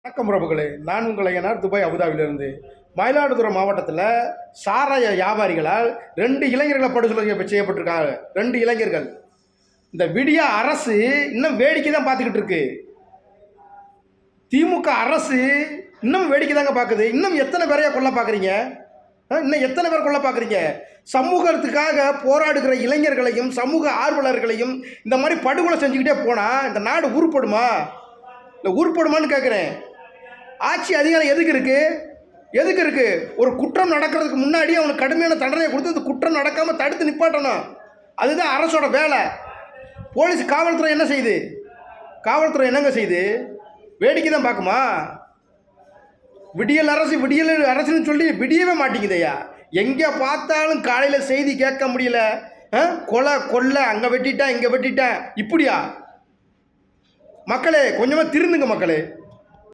வணக்கம் பிரபுகளே, நான் உங்கள் ஐயனார் துபாய் அபுதாபிலிருந்து. மயிலாடுதுறை மாவட்டத்தில் சாராய வியாபாரிகளால் 2 இளைஞர்களை படுகொலை செய்யப்பட்டிருக்காங்க. 2 இளைஞர்கள். இந்த விடிய அரசு இன்னும் வேடிக்கை தான் பார்த்துக்கிட்டு இருக்கு. திமுக அரசு இன்னும் வேடிக்கை தாங்க பார்க்குது. இன்னும் எத்தனை பேரையா கொல்ல பார்க்குறீங்க? இன்னும் எத்தனை பேர் கொல்ல பார்க்குறீங்க? சமூகத்துக்காக போராடுகிற இளைஞர்களையும் சமூக ஆர்வலர்களையும் இந்த மாதிரி படுகொலை செஞ்சுக்கிட்டே போனால் இந்த நாடு உருப்படுமா? இல்லை உருப்படுமான்னு கேட்குறேன். ஆட்சி அதிகாரம் எதுக்கு இருக்கு? ஒரு குற்றம் நடக்கிறதுக்கு முன்னாடி அவனுக்கு கடுமையான தண்டனை கொடுத்து அந்த குற்றம் நடக்காமல் தடுத்து நிப்பாட்டணும். அதுதான் அரசோட வேலை. போலீஸ் காவல்துறை என்ன செய்யுது? காவல்துறை என்னங்க செய்யுது? வேடிக்கை தான் பார்க்குமா? விடியல் அரசுன்னு சொல்லி விடியவே மாட்டேங்குதையா. எங்கே பார்த்தாலும் காலையில் செய்தி கேட்க முடியல. கொலை அங்கே வெட்டிட்டேன் இங்கே வெட்டிட்டேன் இப்படியா? மக்களே, கொஞ்சமாக திருந்துங்க மக்களே.